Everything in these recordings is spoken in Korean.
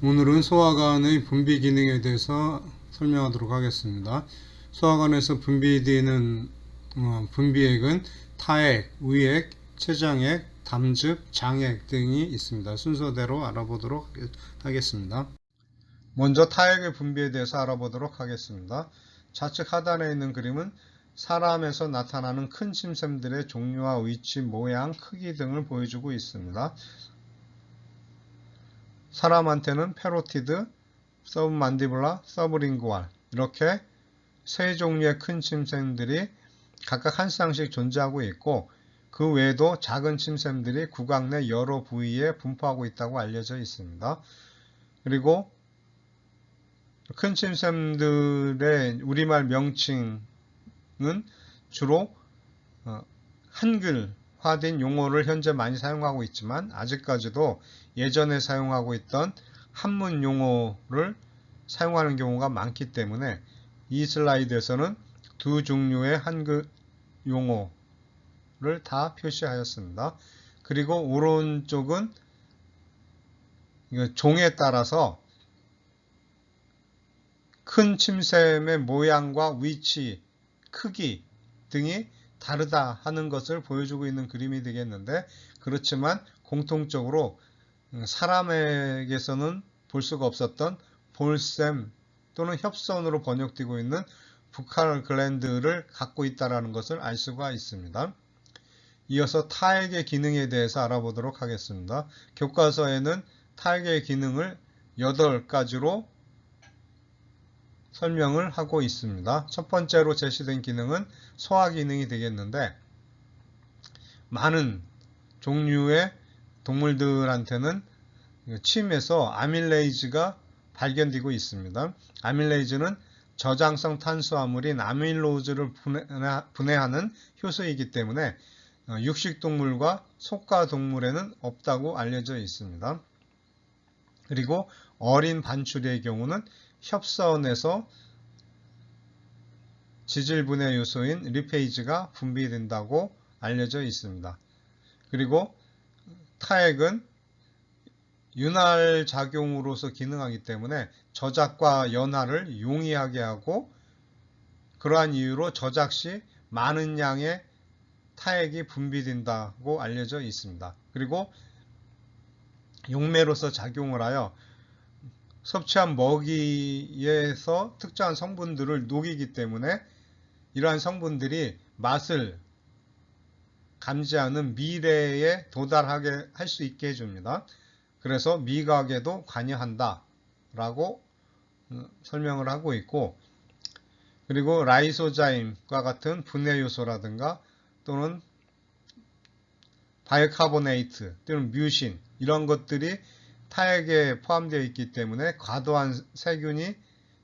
오늘은 소화관의 분비 기능에 대해서 설명하도록 하겠습니다. 소화관에서 분비되는 분비액은 타액, 의액, 췌장액, 담즙, 장액 등이 있습니다. 순서대로 알아보도록 하겠습니다. 먼저 타액의 분비에 대해서 알아보도록 하겠습니다. 좌측 하단에 있는 그림은 사람에서 나타나는 큰 침샘들의 종류와 위치, 모양, 크기 등을 보여주고 있습니다. 사람한테는 페로티드, 서브만디블라, 서브링구알 이렇게 세 종류의 큰 침샘들이 각각 한 쌍씩 존재하고 있고, 그 외에도 작은 침샘들이 구강 내 여러 부위에 분포하고 있다고 알려져 있습니다. 그리고 큰 침샘들의 우리말 명칭은 주로 한글화된 용어를 현재 많이 사용하고 있지만, 아직까지도 예전에 사용하고 있던 한문 용어를 사용하는 경우가 많기 때문에 이 슬라이드에서는 두 종류의 한글 용어를 다 표시하였습니다. 그리고 오른쪽은 종에 따라서 큰 침샘의 모양과 위치, 크기 등이 다르다 하는 것을 보여주고 있는 그림이 되겠는데, 그렇지만 공통적으로 사람에게서는 볼 수가 없었던 볼샘 또는 협선으로 번역되고 있는 부칼 글랜드를 갖고 있다는 것을 알 수가 있습니다. 이어서 타액의 기능에 대해서 알아보도록 하겠습니다. 교과서에는 타액의 기능을 8가지로 설명을 하고 있습니다. 첫 번째로 제시된 기능은 소화 기능이 되겠는데, 많은 종류의 동물들한테는 침에서 아밀레이즈가 발견되고 있습니다. 아밀레이즈는 저장성 탄수화물인 아밀로즈를 분해하는 효소이기 때문에 육식동물과 속가동물에는 없다고 알려져 있습니다. 그리고 어린 반추리의 경우는 협선에서 지질분해 요소인 리페이즈가 분비된다고 알려져 있습니다. 그리고 타액은 윤활 작용으로서 기능하기 때문에 저작과 연화를 용이하게 하고, 그러한 이유로 저작 시 많은 양의 타액이 분비된다고 알려져 있습니다. 그리고 용매로서 작용을 하여 섭취한 먹이에서 특정한 성분들을 녹이기 때문에 이러한 성분들이 맛을 감지하는 미래에 도달하게 할 수 있게 해줍니다. 그래서 미각에도 관여한다 라고 설명을 하고 있고, 그리고 라이소자임과 같은 분해 요소라든가 또는 바이오카보네이트 또는 뮤신 이런 것들이 타액에 포함되어 있기 때문에 과도한 세균이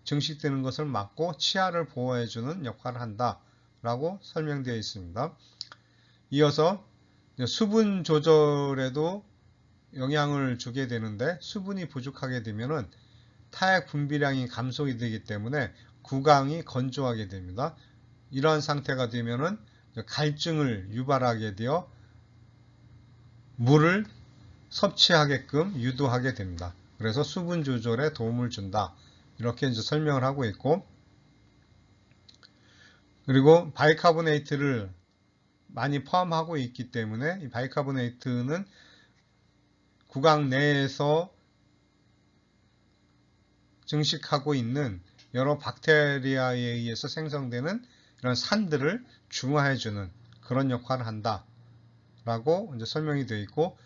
증식되는 것을 막고 치아를 보호해주는 역할을 한다 라고 설명되어 있습니다. 이어서 수분 조절에도 영향을 주게 되는데, 수분이 부족하게 되면 타액 분비량이 감소가 되기 때문에 구강이 건조하게 됩니다. 이러한 상태가 되면 갈증을 유발하게 되어 물을 섭취하게끔 유도하게 됩니다. 그래서 수분 조절에 도움을 준다 이렇게 이제 설명을 하고 있고, 그리고 바이카보네이트를 많이 포함하고 있기 때문에 이 바이카보네이트는 구강 내에서 증식하고 있는 여러 박테리아에 의해서 생성되는 이런 산들을 중화해주는 그런 역할을 한다 라고 이제 설명이 되어 있고,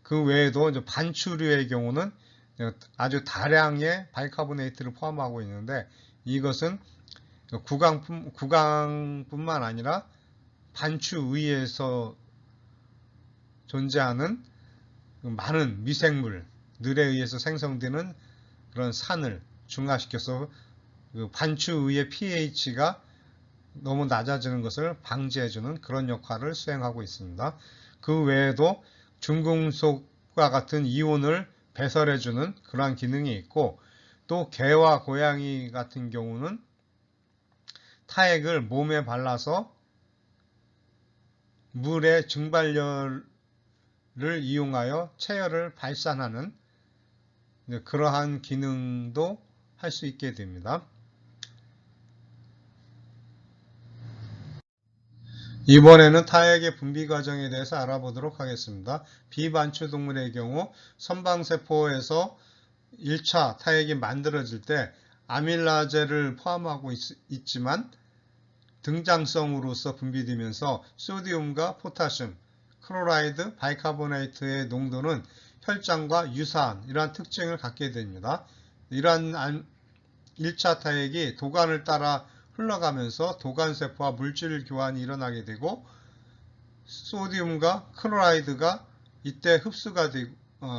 그 외에도 이제 반추류의 경우는 아주 다량의 바이카보네이트를 포함하고 있는데, 이것은 구강뿐만 아니라 반추 위에서 존재하는 많은 미생물들에 의해서 생성되는 그런 산을 중화시켜서 반추 위의 pH가 너무 낮아지는 것을 방지해주는 그런 역할을 수행하고 있습니다. 그 외에도 중금속과 같은 이온을 배설해주는 그러한 기능이 있고, 또 개와 고양이 같은 경우는 타액을 몸에 발라서 물의 증발열을 이용하여 체열을 발산하는 그러한 기능도 할 수 있게 됩니다. 이번에는 타액의 분비 과정에 대해서 알아보도록 하겠습니다. 비반추 동물의 경우 선방세포에서 1차 타액이 만들어질 때 아밀라제를 포함하고 있지만 등장성으로서 분비되면서 소디움과 포타슘, 클로라이드, 바이카보네이트의 농도는 혈장과 유사한 이러한 특징을 갖게 됩니다. 이러한 1차 타액이 도관을 따라 흘러가면서 도관세포와 물질 교환이 일어나게 되고 소디움과 클로라이드가 이때 흡수가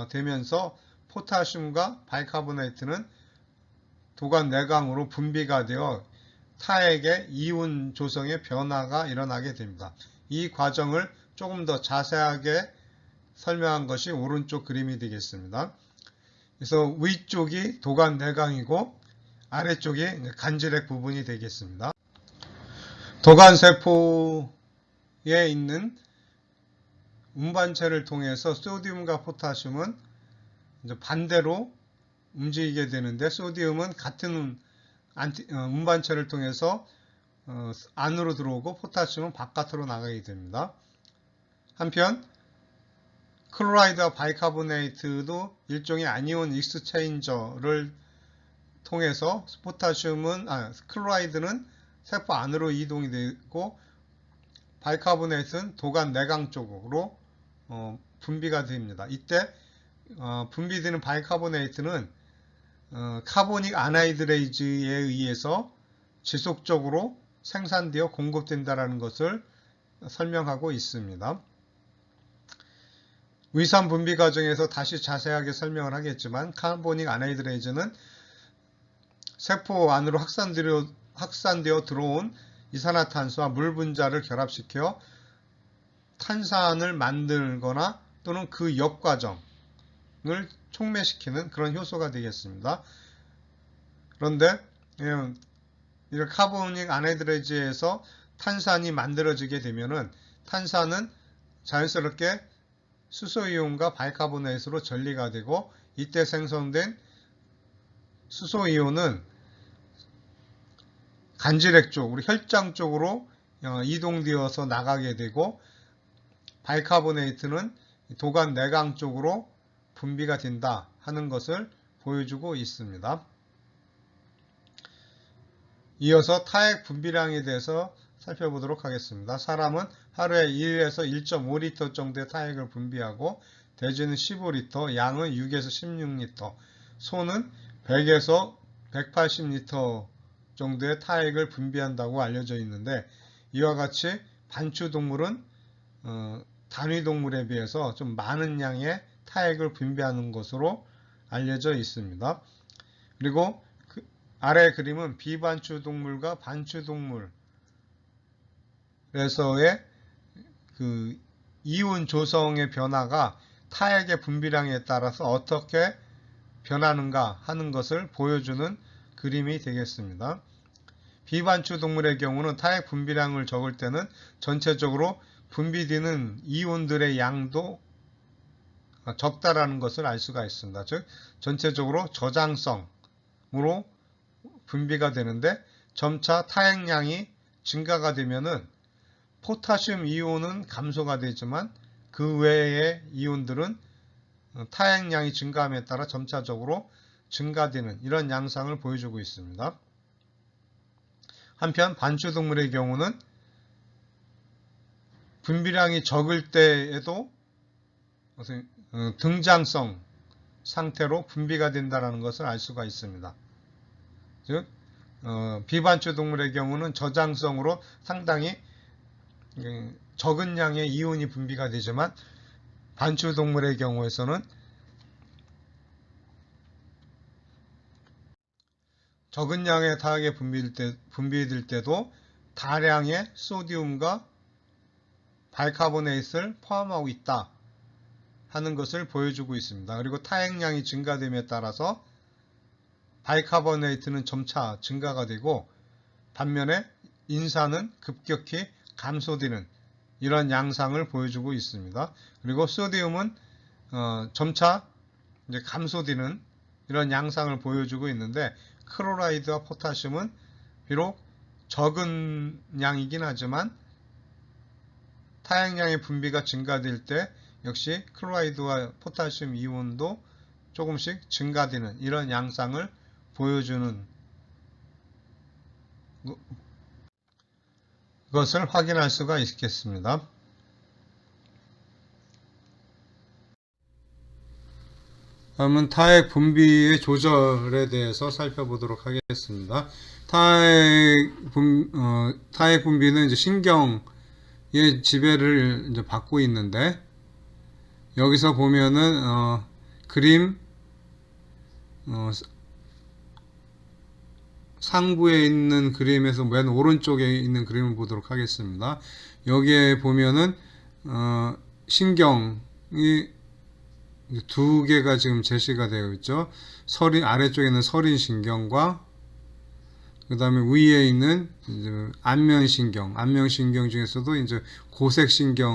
되면서 포타슘과 바이카보네이트는 도관 내강으로 분비가 되어 타액의 이온 조성의 변화가 일어나게 됩니다. 이 과정을 조금 더 자세하게 설명한 것이 오른쪽 그림이 되겠습니다. 그래서 위쪽이 도관 내강이고 아래쪽이 간질액 부분이 되겠습니다. 도관세포에 있는 운반체를 통해서 소디움과 포타슘은 이제 반대로 움직이게 되는데 소디움은 같은 운반체를 통해서 안으로 들어오고 포타슘은 바깥으로 나가게 됩니다. 한편 클로라이드와 바이카보네이트도 일종의 아니온 익스체인저를 통해서 클로라이드는 세포 안으로 이동이 되고 바이카보네이트는 도관 내강 쪽으로 분비가 됩니다. 이때 분비되는 바이카보네이트는 카보닉 아나이드레이즈에 의해서 지속적으로 생산되어 공급된다는 것을 설명하고 있습니다. 위산 분비 과정에서 다시 자세하게 설명을 하겠지만 카보닉 아나이드레이즈는 세포 안으로 확산되어 들어온 이산화탄소와 물 분자를 결합시켜 탄산을 만들거나 또는 그 역과정을 촉매시키는 그런 효소가 되겠습니다. 그런데 이 카보닉 아나이드레이즈에서 탄산이 만들어지게 되면은 탄산은 자연스럽게 수소이온과 바이카보네이트로 전리가 되고 이때 생성된 수소이온은 간질액 쪽, 우리 혈장 쪽으로 이동되어서 나가게 되고 바이카보네이트는 도관 내강 쪽으로 분비가 된다 하는 것을 보여주고 있습니다. 이어서 타액 분비량에 대해서 살펴보도록 하겠습니다. 사람은 하루에 1에서 1.5리터 정도의 타액을 분비하고 돼지는 15리터, 양은 6에서 16리터, 소는 100에서 180리터 정도의 타액을 분비한다고 알려져 있는데 이와 같이 반추동물은 단위동물에 비해서 좀 많은 양의 타액을 분비하는 것으로 알려져 있습니다. 그리고 아래 그림은 비반추동물과 반추동물에서의 그 이온 조성의 변화가 타액의 분비량에 따라서 어떻게 변하는가 하는 것을 보여주는 그림이 되겠습니다. 비반추 동물의 경우는 타액 분비량을 적을 때는 전체적으로 분비되는 이온들의 양도 적다라는 것을 알 수가 있습니다. 즉 전체적으로 저장성으로 분비가 되는데 점차 타액량이 증가가 되면은 포타슘 이온은 감소가 되지만 그 외의 이온들은 타액량이 증가함에 따라 점차적으로 증가되는 이런 양상을 보여주고 있습니다. 한편 반추동물의 경우는 분비량이 적을 때에도 등장성 상태로 분비가 된다는 것을 알 수가 있습니다. 즉 비반추동물의 경우는 저장성으로 상당히 적은 양의 이온이 분비가 되지만 반추동물의 경우에서는 적은 양의 타액이 분비될 때도 다량의 소디움과 바이카보네이트를 포함하고 있다 하는 것을 보여주고 있습니다. 그리고 타액량이 증가됨에 따라서 바이카보네이트는 점차 증가가 되고 반면에 인산은 급격히 감소되는 이런 양상을 보여주고 있습니다. 그리고 소디움은 점차 이제 감소되는 이런 양상을 보여주고 있는데, 클로라이드와 포타슘은 비록 적은 양이긴 하지만 타액량의 분비가 증가될 때 역시 클로라이드와 포타슘 이온도 조금씩 증가되는 이런 양상을 보여주는 것을 확인할 수가 있겠습니다. 다음은 타액 분비의 조절에 대해서 살펴보도록 하겠습니다. 타액 분비는 이제 신경의 지배를 이제 받고 있는데, 여기서 보면은 그림 상부에 있는 그림에서 맨 오른쪽에 있는 그림을 보도록 하겠습니다. 여기에 보면은 신경이 두 개가 지금 제시가 되어 있죠. 아래쪽에 있는 서린신경과 그 다음에 위에 있는 이제 안면신경 중에서도 이제 고색신경이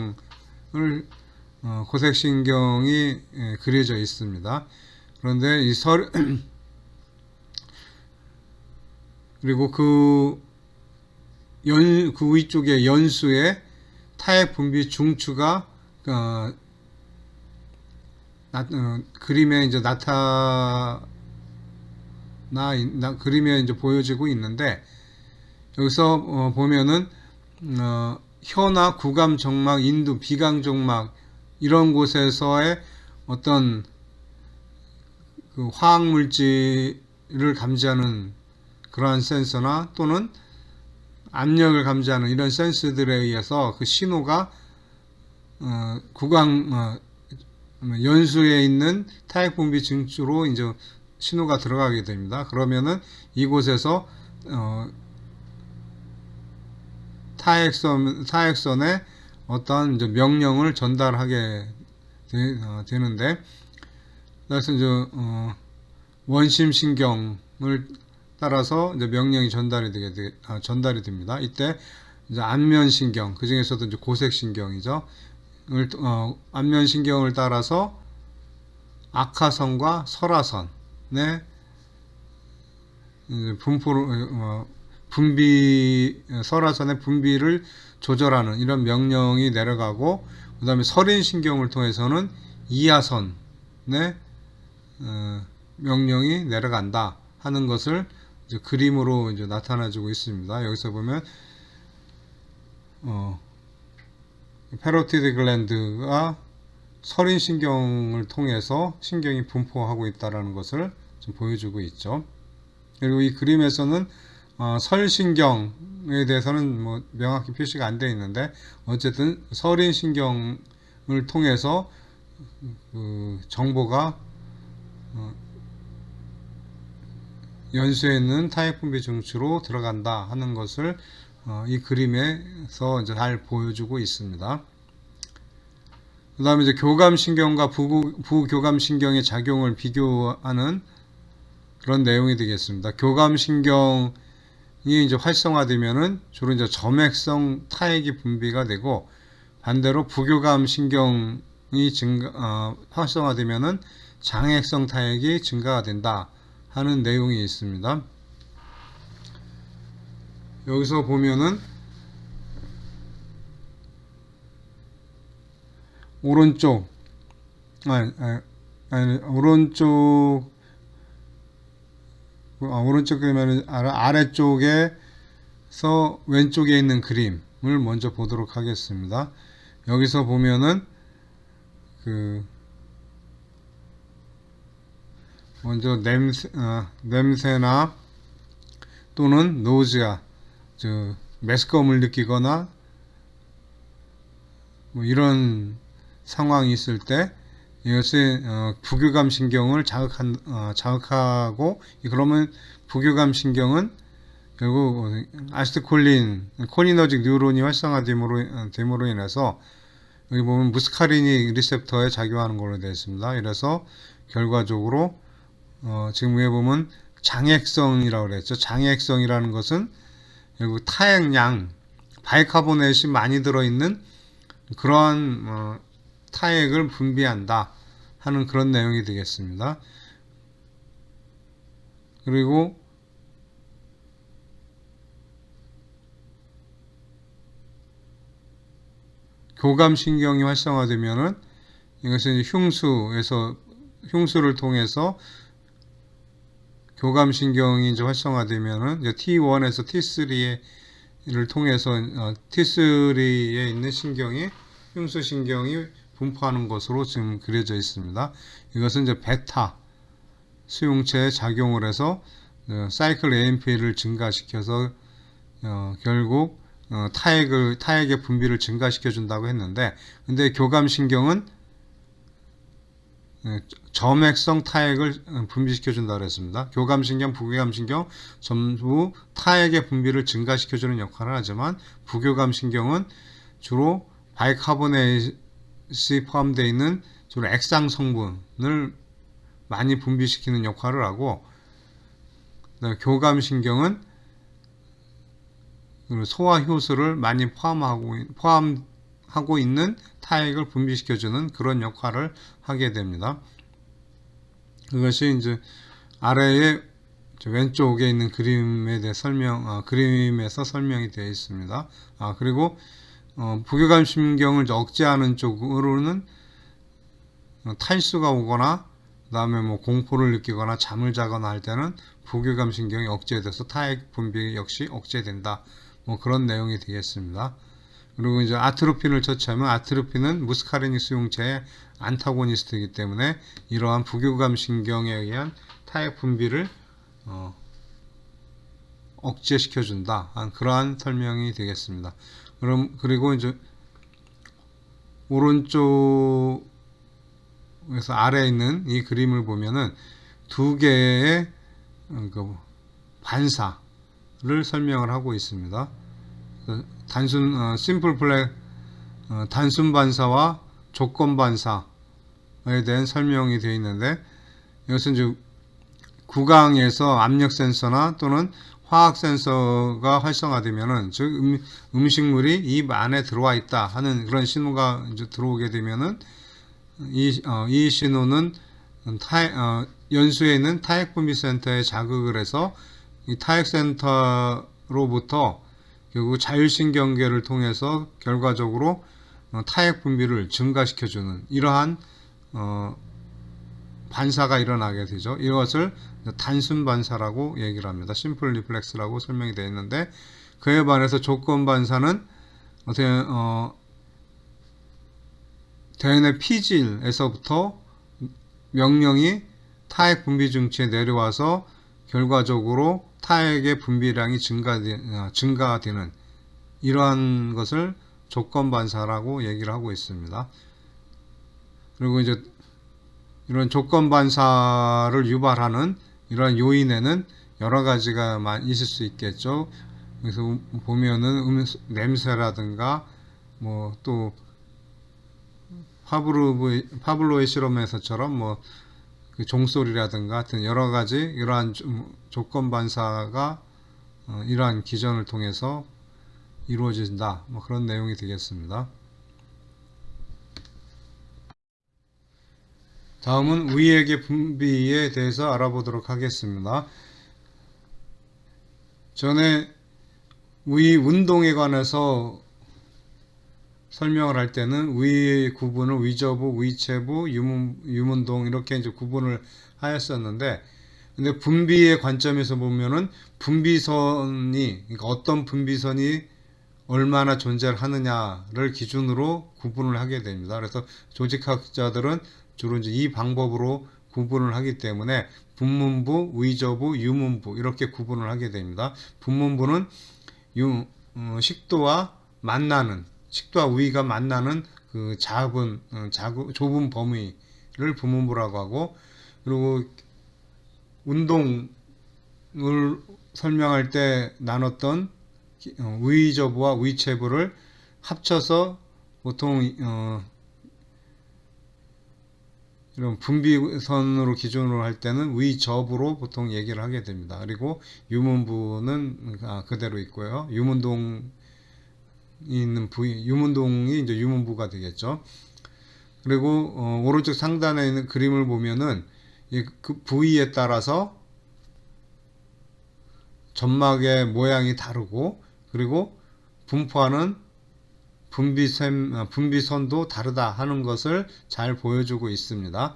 그려져 있습니다. 그런데 그리고 그 위쪽에 연수에 타액 분비 중추가 그림에 이제 그림에 이제 보여지고 있는데, 여기서 보면은 혀나 구감 정막, 인두, 비강 정막 이런 곳에서의 어떤 그 화학 물질을 감지하는 그러한 센서나 또는 압력을 감지하는 이런 센서들에 의해서 그 신호가 연수에 있는 타액 분비 중추로 이제 신호가 들어가게 됩니다. 그러면은 이곳에서 타액선에 어떤 이제 명령을 전달하게 되는데, 그래서 이제 원심신경을 따라서 이제 명령이 전달이 됩니다. 이때 이제 안면신경, 그 중에서도 이제 고색신경이죠. 안면신경을 따라서 악하선과 설하선의 설하선의 분비를 조절하는 이런 명령이 내려가고, 그 다음에 설인신경을 통해서는 이하선의 명령이 내려간다 하는 것을 이제 그림으로 이제 나타나주고 있습니다. 여기서 보면 패로티드 글랜드가 설인신경을 통해서 신경이 분포하고 있다는 것을 좀 보여주고 있죠. 그리고 이 그림에서는 설신경에 대해서는 뭐 명확히 표시가 안 되어 있는데, 어쨌든 설인신경을 통해서 그 정보가 연수에 있는 타액 분비 중추로 들어간다 하는 것을 이 그림에서 이제 잘 보여주고 있습니다. 그 다음에 이제 교감신경과 부교감신경의 작용을 비교하는 그런 내용이 되겠습니다. 교감신경이 이제 활성화되면은 주로 이제 점액성 타액이 분비가 되고, 반대로 부교감신경이 활성화되면은 장액성 타액이 증가가 된다 하는 내용이 있습니다. 여기서 보면은 오른쪽에 그러면 아래쪽에서 왼쪽에 있는 그림을 먼저 보도록 하겠습니다. 여기서 보면은 먼저 냄새나 또는 노즈아, 메스꺼움을 느끼거나 뭐 이런 상황이 있을 때 이것이 부교감 신경을 자극하고, 그러면 부교감 신경은 결국 콜리너직 뉴런이 활성화됨으로 인해서 여기 보면 무스카리니 리셉터에 작용하는 걸로 되어 있습니다. 이래서 결과적으로 지금 위에 보면 장액성이라고 그랬죠. 장액성이라는 것은 결국 타액량, 바이카보네이트이 많이 들어있는 그러한 타액을 분비한다 하는 그런 내용이 되겠습니다. 그리고 교감신경이 활성화되면은 이것은 이제 흉수를 통해서 교감신경이 이제 활성화되면은 이제 T1에서 T3를 통해서 T3에 있는 신경이 흉수신경이 분포하는 것으로 지금 그려져 있습니다. 이것은 이제 베타 수용체에 작용을 해서 사이클 AMP를 증가시켜서 결국 타액의 분비를 증가시켜 준다고 했는데, 근데 교감신경은 점액성 타액을 분비시켜 준다고 그랬습니다. 교감신경, 부교감신경 전부 타액의 분비를 증가시켜 주는 역할을 하지만, 부교감신경은 주로 바이카보네이트이 포함되어 있는 주로 액상 성분을 많이 분비시키는 역할을 하고, 교감신경은 소화효소를 많이 포함하고 있는 타액을 분비시켜주는 그런 역할을 하게 됩니다. 그것이 이제 아래에 왼쪽에 있는 그림에 대해 그림에서 설명이 되어 있습니다. 그리고 부교감신경을 억제하는 쪽으로는 탈수가 오거나 그 다음에 뭐 공포를 느끼거나 잠을 자거나 할 때는 부교감신경이 억제돼서 타액 분비 역시 억제된다. 뭐 그런 내용이 되겠습니다. 그리고 이제 아트로핀을 처치하면, 아트로핀은 무스카리닉 수용체의 안타고니스트이기 때문에 이러한 부교감신경에 의한 타액 분비를 억제시켜준다. 그러한 설명이 되겠습니다. 그리고 이제 오른쪽에서 아래에 있는 이 그림을 보면은 두 개의 반사를 설명을 하고 있습니다. 단순 반사와 조건 반사에 대한 설명이 되어 있는데, 이것은 이제 구강에서 압력 센서나 또는 화학 센서가 활성화되면은, 즉 음식물이 입 안에 들어와 있다 하는 그런 신호가 이제 들어오게 되면은 이 신호는 연수에 있는 타액분비센터에 자극을 해서 이 타액센터로부터 결국 자율신경계를 통해서 결과적으로 타액 분비를 증가시켜주는 이러한 반사가 일어나게 되죠. 이것을 단순 반사라고 얘기를 합니다. 심플 리플렉스라고 설명이 되어 있는데, 그에 반해서 조건 반사는 대뇌 피질에서부터 명령이 타액 분비 중치에 내려와서 결과적으로 타액의 분비량이 증가되는 이러한 것을 조건 반사라고 얘기를 하고 있습니다. 그리고 이제 이런 조건 반사를 유발하는 이러한 요인에는 여러 가지가 있을 수 있겠죠. 그래서 보면은 냄새라든가 뭐 또 파블로의 실험에서처럼 뭐 그 종소리라든가 하여튼 여러 가지 이러한 조건 반사가 이러한 기전을 통해서 이루어진다. 뭐 그런 내용이 되겠습니다. 다음은 위액의 분비에 대해서 알아보도록 하겠습니다. 전에 위 운동에 관해서 설명을 할 때는 위 구분을 위저부, 위체부, 유문동 이렇게 이제 구분을 하였었는데, 근데 분비의 관점에서 보면은 분비선이, 그러니까 어떤 분비선이 얼마나 존재를 하느냐를 기준으로 구분을 하게 됩니다. 그래서 조직학자들은 주로 이제 이 방법으로 구분을 하기 때문에 분문부, 위저부, 유문부 이렇게 구분을 하게 됩니다. 분문부는 식도와 위가 만나는 그 좁은 범위를 분문부라고 하고, 그리고 운동을 설명할 때 나눴던 위저부와 위체부를 합쳐서 보통 이런 분비선으로 기준으로 할 때는 위저부로 보통 얘기를 하게 됩니다. 그리고 유문부는 그대로 있고요. 유문동이 이제 유문부가 되겠죠. 그리고 오른쪽 상단에 있는 그림을 보면은 그 부위에 따라서 점막의 모양이 다르고, 그리고 분포하는 분비선도 다르다 하는 것을 잘 보여주고 있습니다.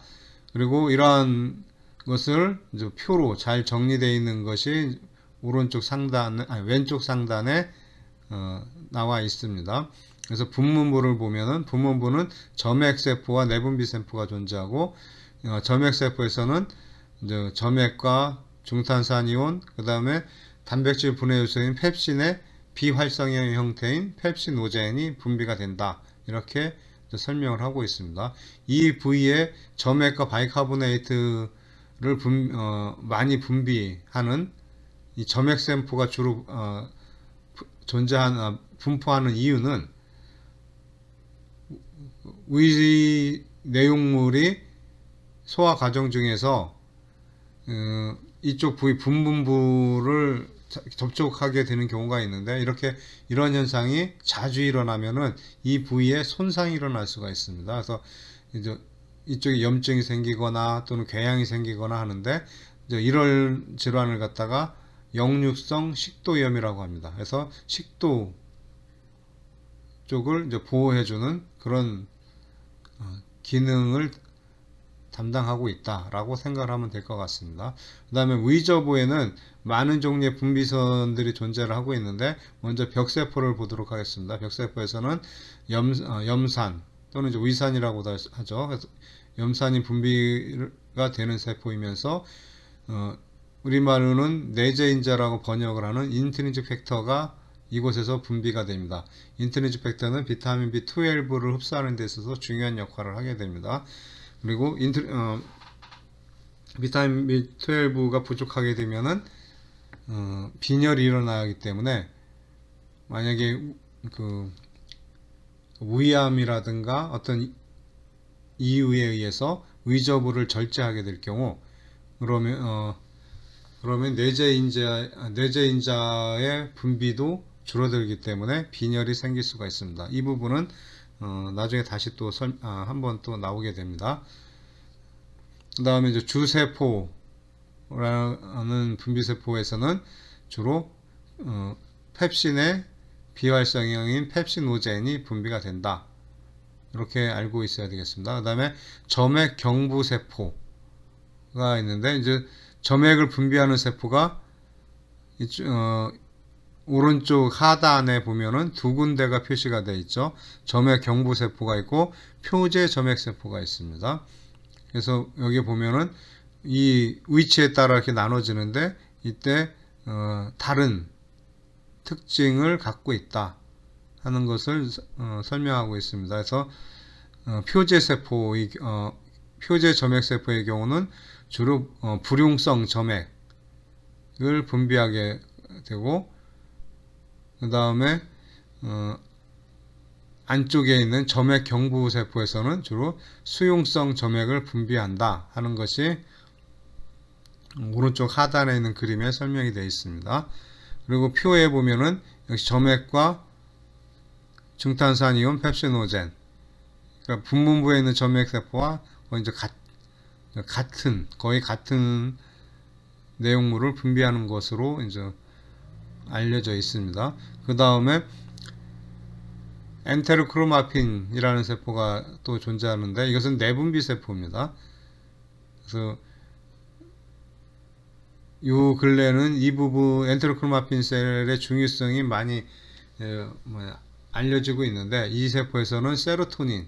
그리고 이러한 것을 이제 표로 잘 정리되어 있는 것이 왼쪽 상단에 나와 있습니다. 그래서 분문부를 보면은 분문부는 점액세포와 내분비세포가 존재하고, 점액세포에서는 이제 점액과 중탄산이온, 그 다음에 단백질 분해 요소인 펩신의 비활성형 형태인 펩시노젠이 분비가 된다. 이렇게 설명을 하고 있습니다. 이 부위에 점액과 바이카보네이트를 많이 분비하는 이 점액세포가 주로 분포하는 이유는 위 내용물이 소화 과정 중에서 이쪽 부위 분분부를 접촉하게 되는 경우가 있는데, 이런 현상이 자주 일어나면은 이 부위에 손상이 일어날 수가 있습니다. 그래서 이제 이쪽에 염증이 생기거나 또는 궤양이 생기거나 하는데, 이제 이런 질환을 갖다가 역류성 식도염이라고 합니다. 그래서 식도 쪽을 이제 보호해주는 그런 기능을 담당하고 있다라고 생각을 하면 될 것 같습니다. 그 다음에 위저부에는 많은 종류의 분비선들이 존재를 하고 있는데, 먼저 벽세포를 보도록 하겠습니다. 벽세포에서는 염산 또는 이제 위산이라고도 하죠. 그래서 염산이 분비가 되는 세포이면서 우리말로는 내재인자라고 번역을 하는 인트린식 팩터가 이곳에서 분비가 됩니다. 인트린식 팩터는 비타민 B12를 흡수하는 데 있어서 중요한 역할을 하게 됩니다. 그리고 비타민 B12가 부족하게 되면은 빈혈이 일어나기 때문에, 만약에 그 위암이라든가 어떤 이유에 의해서 위저부를 절제하게 될 경우, 그러면 내재인자의 분비도 줄어들기 때문에 빈혈이 생길 수가 있습니다. 이 부분은 나중에 다시 또 한번 또 나오게 됩니다. 그 다음에 이제 주세포라는 분비세포에서는 주로 펩신의 비활성형인 펩시노젠이 분비가 된다. 이렇게 알고 있어야 되겠습니다. 그 다음에 점액 경부세포가 있는데, 이제 점액을 분비하는 세포가 오른쪽 하단에 보면은 두 군데가 표시가 되어 있죠. 점액 경부세포가 있고 표제 점액세포가 있습니다. 그래서 여기 보면은 이 위치에 따라 이렇게 나눠지는데, 이때 다른 특징을 갖고 있다 하는 것을 설명하고 있습니다. 그래서 표제 점액세포의 경우는 주로 불용성 점액을 분비하게 되고, 그 다음에 안쪽에 있는 점액 경부세포에서는 주로 수용성 점액을 분비한다 하는 것이 오른쪽 하단에 있는 그림에 설명이 되어 있습니다. 그리고 표에 보면은 역시 점액과 중탄산이온 펩시노젠, 그러니까 분문부에 있는 점액세포와 거의 같은 내용물을 분비하는 것으로 이제 알려져 있습니다. 그 다음에 엔테로크로마핀이라는 세포가 또 존재하는데, 이것은 내분비 세포입니다. 그래서 요 근래는 이 부분 엔테로크로마핀 셀의 중요성이 많이 알려지고 있는데, 이 세포에서는 세로토닌,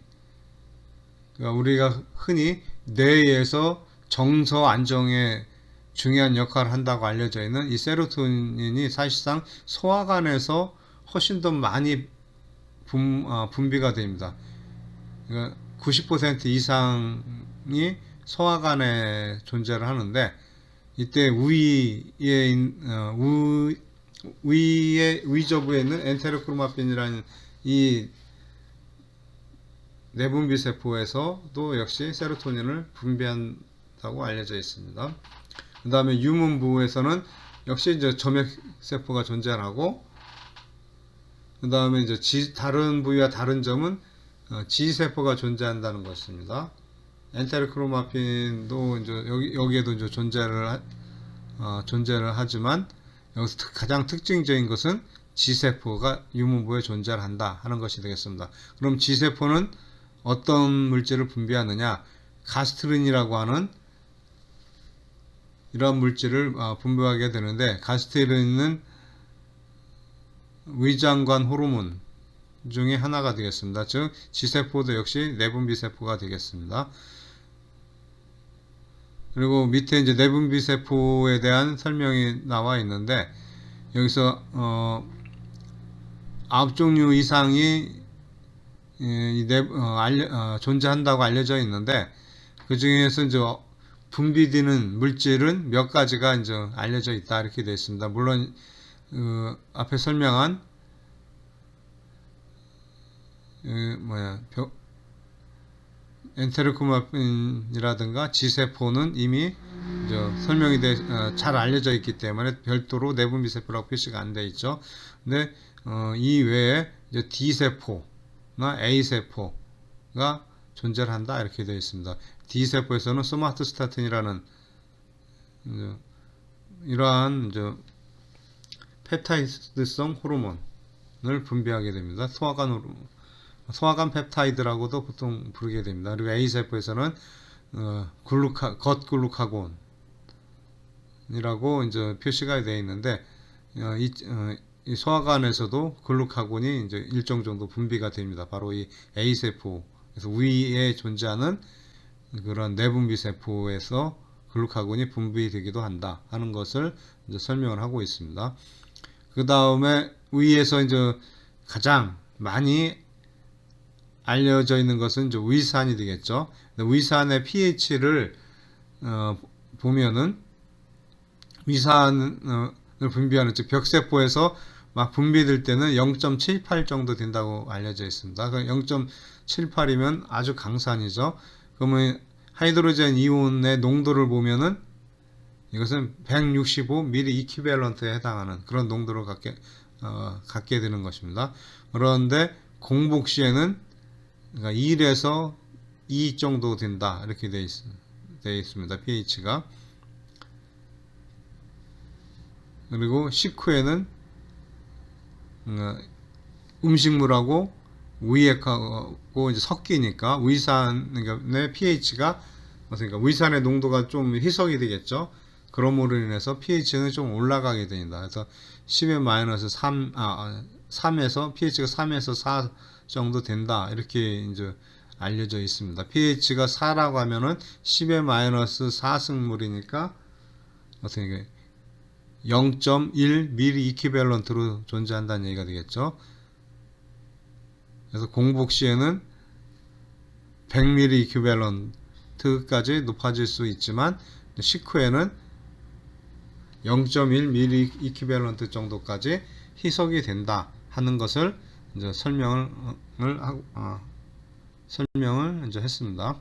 그러니까 우리가 흔히 뇌에서 정서 안정에 중요한 역할을 한다고 알려져 있는 이 세로토닌이 사실상 소화관에서 훨씬 더 많이 분비가 됩니다. 그러니까 90% 이상이 소화관에 존재를 하는데, 이때 위저부에 있는 엔테로크로마핀이라는 이 내분비 세포에서도 역시 세로토닌을 분비한다고 알려져 있습니다. 그 다음에 유문부에서는 역시 이제 점액세포가 존재하고, 그 다음에 이제 다른 부위와 다른 점은 G세포가 존재한다는 것입니다. 엔테로크로마핀도 이제 여기에도 이제 존재를 하지만, 여기서 가장 특징적인 것은 G세포가 유무부에 존재를 한다 하는 것이 되겠습니다. 그럼 G세포는 어떤 물질을 분비하느냐? 가스트린이라고 하는 이러한 물질을 분비하게 되는데, 가스트린은 위장관 호르몬 중에 하나가 되겠습니다. 즉 G세포도 역시 내분비세포가 되겠습니다. 그리고 밑에 이제 내분비세포에 대한 설명이 나와 있는데, 여기서 9종류 이상이 존재한다고 알려져 있는데, 그 중에서 이제 분비되는 물질은 몇 가지가 이제 알려져 있다 이렇게 되어 있습니다. 물론 앞에 설명한 엔테르코마핀이라든가 G세포는 이미 설명이 잘 알려져 있기 때문에 별도로 내분비세포라고 표시가 안 되어 있죠. 근데 이 외에 이제 D세포나 A세포가 존재를 한다 이렇게 되어 있습니다. D세포에서는 소마토스타틴이라는 이러한 펩타이드성 호르몬을 분비하게 됩니다. 소화관 펩타이드라고도 보통 부르게 됩니다. 그리고 A세포에서는 겉글루카곤이라고 이제 표시가 되어 있는데, 이 소화관에서도 글루카곤이 이제 일정 정도 분비가 됩니다. 바로 이 A세포에서 위에 존재하는 그런 내분비세포에서 글루카곤이 분비되기도 한다 하는 것을 이제 설명을 하고 있습니다. 그 다음에 위에서 이제 가장 많이 알려져 있는 것은 이제 위산이 되겠죠. 위산의 pH를 보면은 위산을 분비하는, 즉 벽세포에서 막 분비될 때는 0.78 정도 된다고 알려져 있습니다. 0.78이면 아주 강산이죠. 그러면 하이드로젠 이온의 농도를 보면은 이것은 165ml 이퀴밸런트에 해당하는 그런 농도를 갖게 되는 것입니다. 그런데 공복 시에는 그러니까 1에서 2 정도 된다 이렇게 되어 있습니다. pH가. 그리고 식후에는 음식물하고 위액하고 이제 섞이니까 위산의 pH가, 그러니까 위산의 농도가 좀 희석이 되겠죠. 그럼으로 인해서 pH는 좀 올라가게 됩니다. 그래서 3에서 pH가 3에서 4 정도 된다 이렇게 이제 알려져 있습니다. pH가 4라고 하면은 10-4승물이니까 어떻게 0.1ml 이퀴밸런트로 존재한다는 얘기가 되겠죠. 그래서 공복 시에는 100ml 이퀴밸런트까지 높아질 수 있지만 식후에는 0.1ml 이퀴밸런트 정도까지 희석이 된다 하는 것을 이제 설명을 이제 했습니다.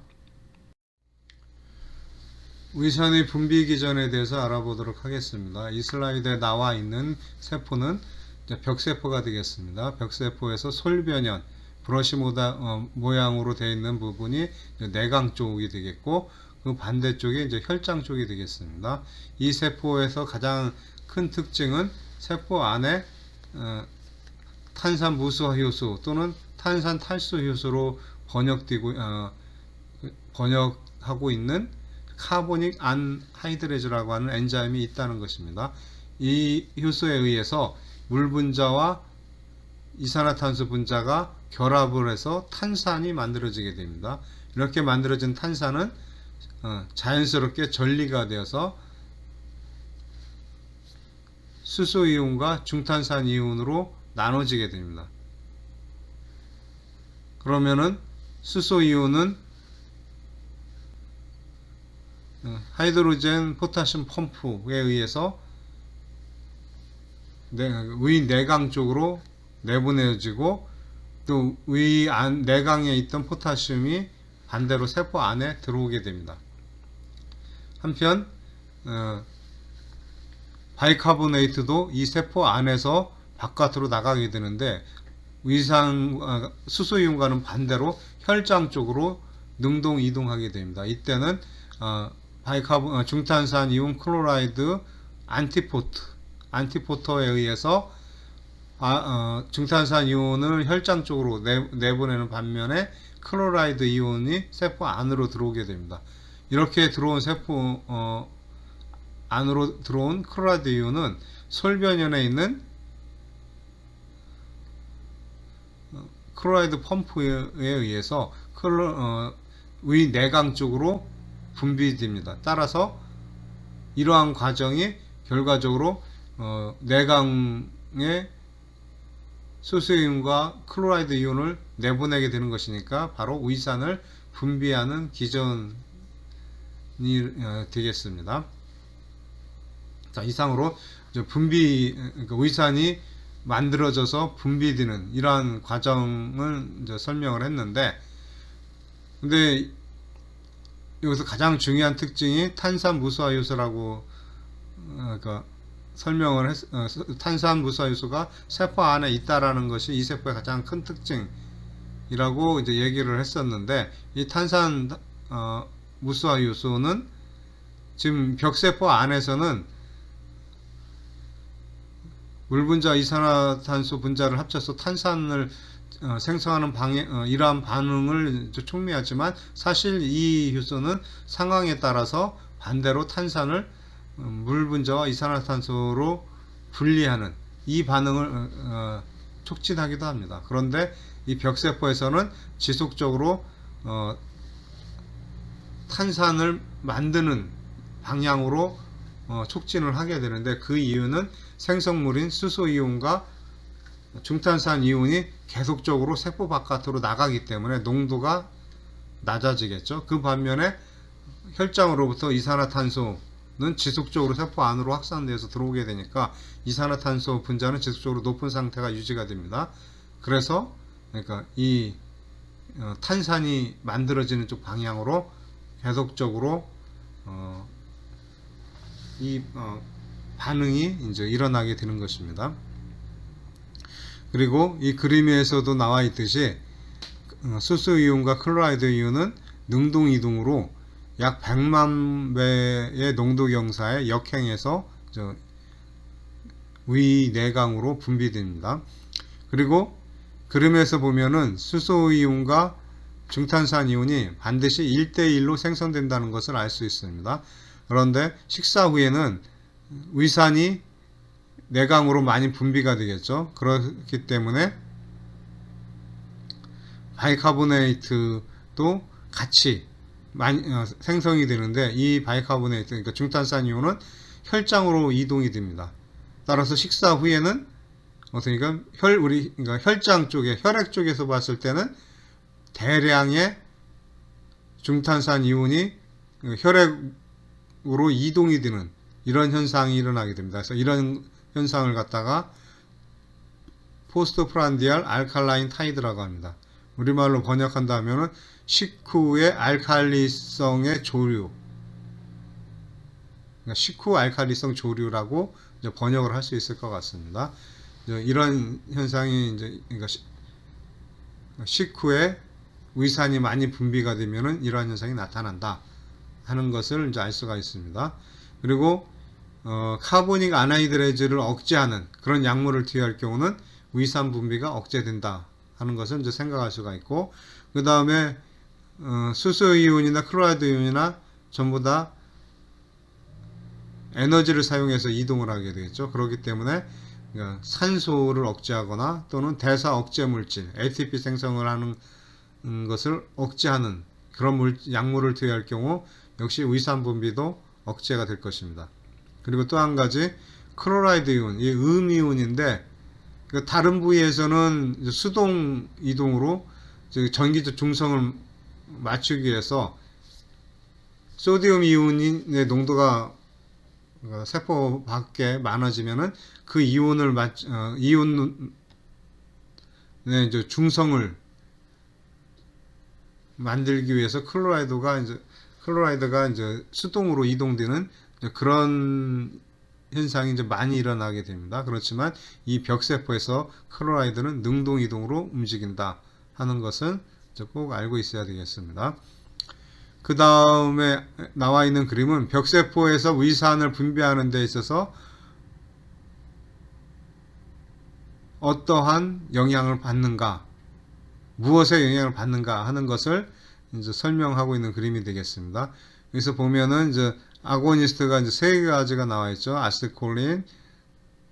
위산의 분비 기전에 대해서 알아보도록 하겠습니다. 이 슬라이드에 나와 있는 세포는 이제 벽세포가 되겠습니다. 벽세포에서 솔변형 브러쉬 모양으로 되어 있는 부분이 내강 쪽이 되겠고, 그 반대쪽이 이제 혈장 쪽이 되겠습니다. 이 세포에서 가장 큰 특징은 세포 안에 탄산 무수화 효소 또는 탄산 탈수 효소로 번역하고 있는 카보닉 안하이드레즈라고 하는 엔자임이 있다는 것입니다. 이 효소에 의해서 물 분자와 이산화탄소 분자가 결합을 해서 탄산이 만들어지게 됩니다. 이렇게 만들어진 탄산은 자연스럽게 전리가 되어서 수소이온과 중탄산이온으로 나눠지게 됩니다. 그러면은 수소이온은 하이드로젠 포타슘 펌프에 의해서 위 내강 쪽으로 내보내지고, 또 위 내강에 있던 포타슘이 반대로 세포 안에 들어오게 됩니다. 한편 바이카보네이트도 이 세포 안에서 바깥으로 나가게 되는데, 수소이온과는 반대로 혈장 쪽으로 능동 이동하게 됩니다. 이때는 중탄산 이온 클로라이드 안티포터에 의해서 중탄산 이온을 혈장 쪽으로 내보내는 반면에 클로라이드 이온이 세포 안으로 들어오게 됩니다. 이렇게 들어온 세포 안으로 들어온 클로라이드 이온은 솔변연에 있는 클로라이드 펌프에 의해서 위 내강 쪽으로 분비됩니다. 따라서 이러한 과정이 결과적으로 내강의 수소이온과 클로라이드 이온을 내보내게 되는 것이니까 바로 위산을 분비하는 기전이 되겠습니다. 자, 이상으로 그러니까 위산이 만들어져서 분비되는 이러한 과정을 이제 설명을 했는데, 근데 여기서 가장 중요한 특징이 탄산 무수화 요소라고 그러니까 설명을 탄산 무수화 요소가 세포 안에 있다라는 것이 이 세포의 가장 큰 특징이라고 이제 얘기를 했었는데, 이 탄산 무수화 요소는 지금 벽세포 안에서는 물 분자 이산화탄소 분자를 합쳐서 탄산을 생성하는 이러한 반응을 촉매하지만, 사실 이 효소는 상황에 따라서 반대로 탄산을 물 분자와 이산화탄소로 분리하는 이 반응을 촉진하기도 합니다. 그런데 이 벽세포에서는 지속적으로 탄산을 만드는 방향으로 촉진을 하게 되는데, 그 이유는 생성물인 수소이온과 중탄산 이온이 계속적으로 세포 바깥으로 나가기 때문에 농도가 낮아지겠죠. 그 반면에 혈장으로부터 이산화탄소는 지속적으로 세포 안으로 확산되어서 들어오게 되니까 이산화탄소 분자는 지속적으로 높은 상태가 유지가 됩니다. 그래서 그러니까 이 탄산이 만들어지는 쪽 방향으로 계속적으로 반응이 이제 일어나게 되는 것입니다. 그리고 이 그림에서도 나와 있듯이 수소이온과 클로라이드 이온은 능동이동으로 약 100만 배의 농도 경사에 역행해서 위 내강으로 분비됩니다. 그리고 그림에서 보면은 수소이온과 중탄산 이온이 반드시 1대1로 생성된다는 것을 알 수 있습니다. 그런데 식사 후에는 위산이 내강으로 많이 분비가 되겠죠. 그렇기 때문에 바이카보네이트도 같이 많이 생성이 되는데, 이 바이카보네이트, 그러니까 중탄산 이온은 혈장으로 이동이 됩니다. 따라서 식사 후에는 그러니까 그러니까 혈장 쪽에, 혈액 쪽에서 봤을 때는 대량의 중탄산 이온이 혈액으로 이동이 되는 이런 현상이 일어나게 됩니다. 그래서 이런 현상을 갖다가 포스트프란디알 알칼라인 타이드라고 합니다. 우리말로 번역한다면은 식후의 알칼리성의 조류, 그러니까 식후 알칼리성 조류라고 이제 번역을 할 수 있을 것 같습니다. 이런 현상이 이제 그러니까 식후에 위산이 많이 분비가 되면은 이러한 현상이 나타난다 하는 것을 이제 알 수가 있습니다. 그리고 카보닉 아나히드레즈를 억제하는 그런 약물을 투여할 경우는 위산 분비가 억제된다 하는 것을 이제 생각할 수가 있고, 그 다음에 수소이온이나 클로라이드 이온이나 전부 다 에너지를 사용해서 이동을 하게 되겠죠. 그렇기 때문에 산소를 억제하거나 또는 대사 억제 물질, ATP 생성을 하는 것을 억제하는 그런 약물을 투여할 경우 역시 위산 분비도 억제가 될 것입니다. 그리고 또 한 가지, 클로라이드 이온, 이 음이온인데 다른 부위에서는 수동 이동으로 전기적 중성을 맞추기 위해서 소디움 이온의 농도가 세포 밖에 많아지면은 그 이온의 이제 중성을 만들기 위해서 클로라이드가 이제 수동으로 이동되는 그런 현상이 이제 많이 일어나게 됩니다. 그렇지만 이 벽세포에서 클로라이드는 능동 이동으로 움직인다 하는 것은 꼭 알고 있어야 되겠습니다. 그 다음에 나와 있는 그림은 벽세포에서 위산을 분비하는 데 있어서 어떠한 영향을 받는가, 무엇에 영향을 받는가 하는 것을 이제 설명하고 있는 그림이 되겠습니다. 여기서 보면은 이제 아고니스트가 이제 세 가지가 나와 있죠.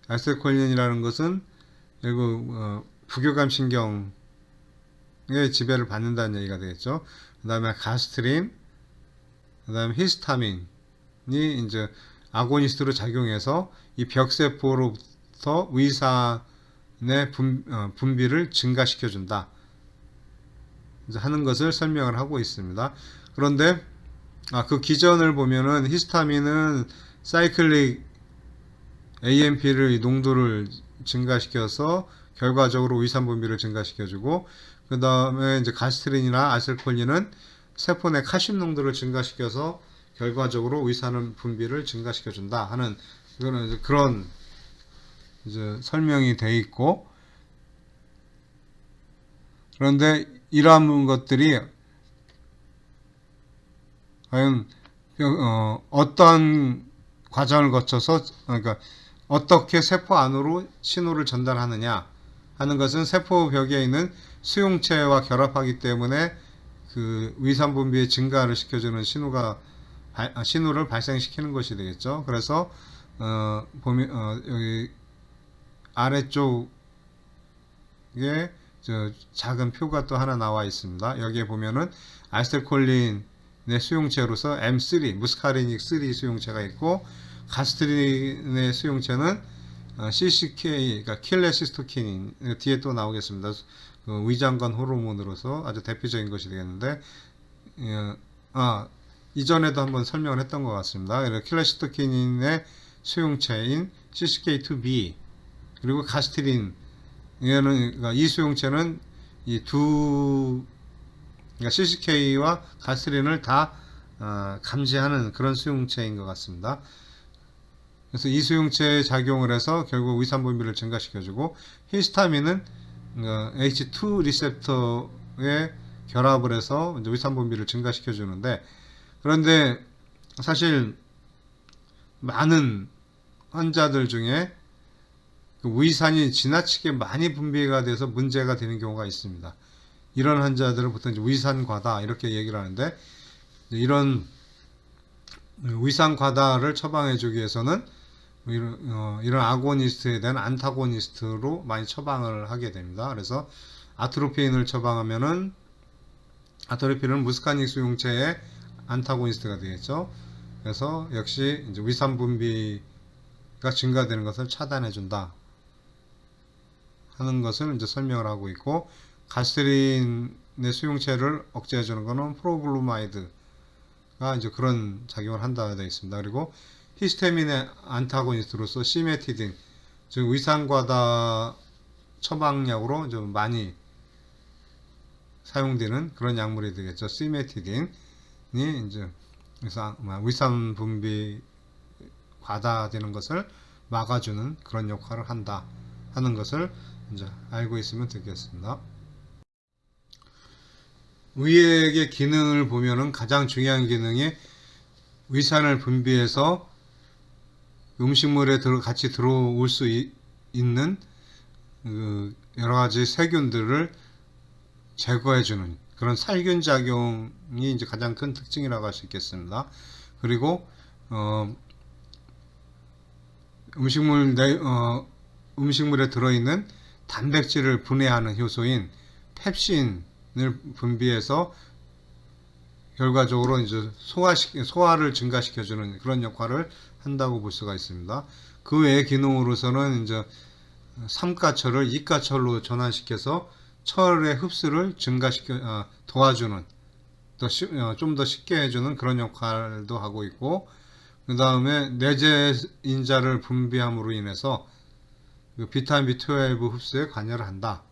아세틸콜린이라는 것은 결국 부교감 신경의 지배를 받는다는 얘기가 되겠죠. 그 다음에 가스트린, 그 다음에 히스타민이 이제 아고니스트로 작용해서 이 벽세포로부터 위산의 분비를 증가시켜준다 하는 것을 설명을 하고 있습니다. 그런데 그 기전을 보면은 히스타민은 사이클릭 AMP를 농도를 증가시켜서 결과적으로 위산 분비를 증가시켜주고, 그 다음에 이제 가스트린이나 아세틸콜린은 세포 내 칼슘 농도를 증가시켜서 결과적으로 위산 분비를 증가시켜준다 하는 그런 이제 설명이 돼 있고, 그런데 이러한 것들이 과연 어떤 과정을 거쳐서, 그러니까 어떻게 세포 안으로 신호를 전달하느냐 하는 것은 세포 벽에 있는 수용체와 결합하기 때문에 그 위산 분비의 증가를 시켜주는 신호를 발생시키는 것이 되겠죠. 그래서 보면 여기 아래쪽에 작은 표가 또 하나 나와 있습니다. 여기에 보면은 아세틸콜린의 수용체로서 M3, 무스카리닉 3 수용체가 있고, 가스트린의 수용체는 CCK, 그러니까 킬레시스토킨, 뒤에 또 나오겠습니다. 그 위장관 호르몬으로서 아주 대표적인 것이 되겠는데, 이전에도 한번 설명을 했던 것 같습니다. 킬레시스토킨의 수용체인 CCK2B, 그리고 가스트린, 그러니까 이 수용체는 그러니까 CCK와 가스트린을 다 감지하는 그런 수용체인 것 같습니다. 그래서 이 수용체에 작용을 해서 결국 위산 분비를 증가시켜주고, 히스타민은 H2 리셉터에 결합을 해서 이제 위산 분비를 증가시켜주는데, 그런데 사실 많은 환자들 중에 그 위산이 지나치게 많이 분비가 돼서 문제가 되는 경우가 있습니다. 이런 환자들은 보통 이제 위산 과다 이렇게 얘기를 하는데, 이런 위산 과다를 처방해 주기 위해서는 이런 아고니스트에 대한 안타고니스트로 많이 처방을 하게 됩니다. 그래서 아트로핀을 처방하면은, 아트로핀은 무스카닉 수용체의 안타고니스트가 되겠죠. 그래서 역시 이제 위산 분비가 증가되는 것을 차단해 준다 하는 것을 이제 설명을 하고 있고, 가스트린의 수용체를 억제해 주는 것은 프로블루마이드가 이제 그런 작용을 한다 되어 있습니다. 그리고 히스타민의 안타고니스트로서 시메티딘, 즉 위산과다 처방약으로 좀 많이 사용되는 그런 약물이 되겠죠. 시메티딘이 이제 위산 분비 과다되는 것을 막아주는 그런 역할을 한다 하는 것을 이제 알고 있으면 되겠습니다. 위액의 기능을 보면은 가장 중요한 기능이 위산을 분비해서 음식물에 같이 들어올 수 있는 여러 가지 세균들을 제거해주는 그런 살균 작용이 이제 가장 큰 특징이라고 할 수 있겠습니다. 그리고 음식물에 들어있는 단백질을 분해하는 효소인 펩신을 분비해서 결과적으로 이제 소화를 증가시켜주는 그런 역할을 한다고 볼 수가 있습니다. 그 외의 기능으로서는 이제 삼가철을 이가철로 전환시켜서 철의 흡수를 도와주는, 좀 더 쉽게 해주는 그런 역할도 하고 있고, 그 다음에 내재인자를 분비함으로 인해서 그 비타민 B12 흡수에 관여를 한다.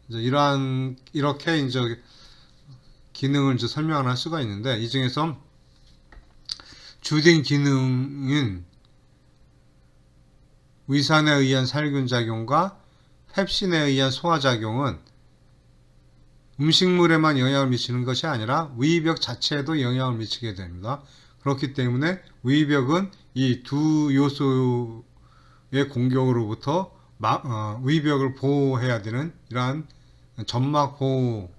이렇게 이제 기능을 이제 설명을 할 수가 있는데, 이 중에서 주된 기능인 위산에 의한 살균작용과 펩신에 의한 소화작용은 음식물에만 영향을 미치는 것이 아니라 위벽 자체에도 영향을 미치게 됩니다. 그렇기 때문에 위벽은 이 두 요소의 공격으로부터 위벽을 보호해야 되는 이러한 점막 보호하는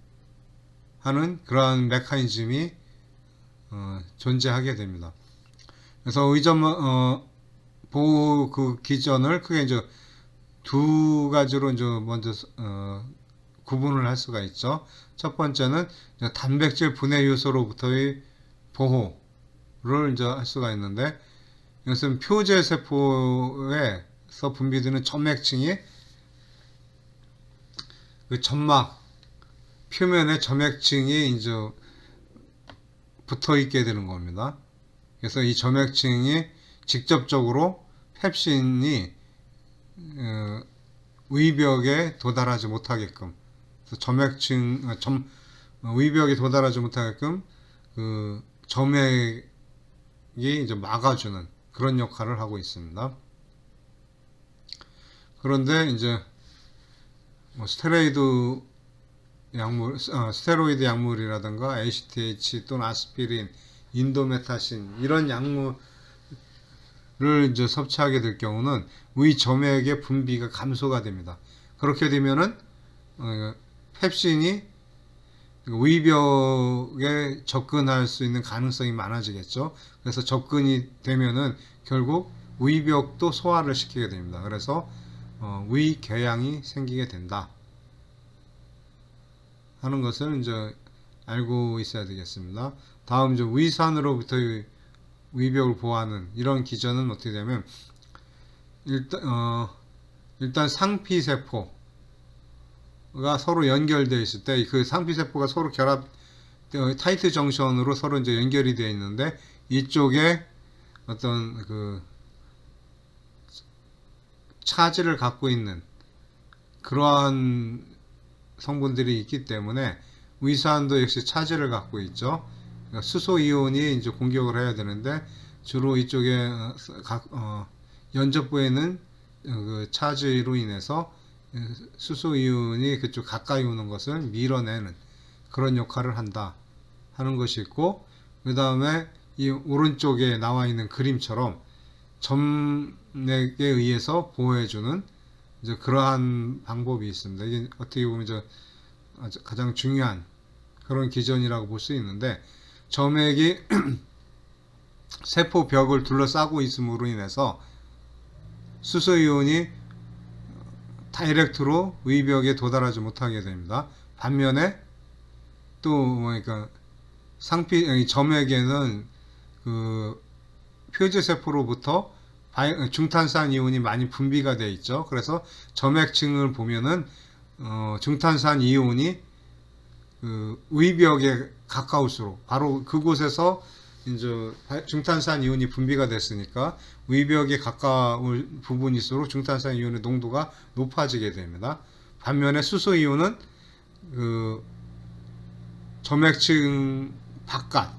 그러한 메커니즘이 존재하게 됩니다. 그래서 의점막 보호 그 기전을 크게 이제 두 가지로 이제 먼저 구분을 할 수가 있죠. 첫 번째는 단백질 분해 요소로부터의 보호를 이제 할 수가 있는데, 이것은 표제 세포에서 분비되는 점액층이 그 점막 표면에 점액층이 이제 붙어 있게 되는 겁니다. 그래서 이 점액층이 직접적으로 펩신이 위벽에 도달하지 못하게끔, 위벽에 도달하지 못하게끔 그 점액이 이제 막아주는 그런 역할을 하고 있습니다. 그런데 이제 스테로이드 약물이라든가 ACTH 또는 아스피린, 인도메타신 이런 약물을 이제 섭취하게 될 경우는 위 점액의 분비가 감소가 됩니다. 그렇게 되면은 펩신이 위벽에 접근할 수 있는 가능성이 많아지겠죠. 그래서 접근이 되면은 결국 위벽도 소화를 시키게 됩니다. 그래서 위궤양이 생기게 된다 하는 것을 이제 알고 있어야 되겠습니다. 다음 이제 위산으로부터의 위벽을 보호하는 이런 기전은 어떻게 되냐면, 일단 상피세포가 서로 연결되어 있을 때 그 상피세포가 서로 타이트 정션으로 서로 이제 연결이 되어 있는데, 이쪽에 어떤 그 차지를 갖고 있는 그러한 성분들이 있기 때문에 위산도 역시 차지를 갖고 있죠. 그러니까 수소 이온이 이제 공격을 해야 되는데, 주로 이쪽에 연접부에 있는 그 차지로 인해서 수소 이온이 그쪽 가까이 오는 것을 밀어내는 그런 역할을 한다 하는 것이 있고, 그 다음에 이 오른쪽에 나와 있는 그림처럼 점액에 의해서 보호해주는 이제 그러한 방법이 있습니다. 이게 어떻게 보면 이제 가장 중요한 그런 기전이라고 볼 수 있는데, 점액이 세포 벽을 둘러싸고 있음으로 인해서 수소이온이 다이렉트로 위벽에 도달하지 못하게 됩니다. 반면에 또 그러니까 점액에는 그 표제 세포로부터 중탄산 이온이 많이 분비가 되어 있죠. 그래서 점액층을 보면은 중탄산 이온이 그 위벽에 가까울수록 바로 그곳에서 이제 중탄산 이온이 분비가 됐으니까 위벽에 가까운 부분일수록 중탄산 이온의 농도가 높아지게 됩니다. 반면에 수소 이온은 그 점액층 바깥,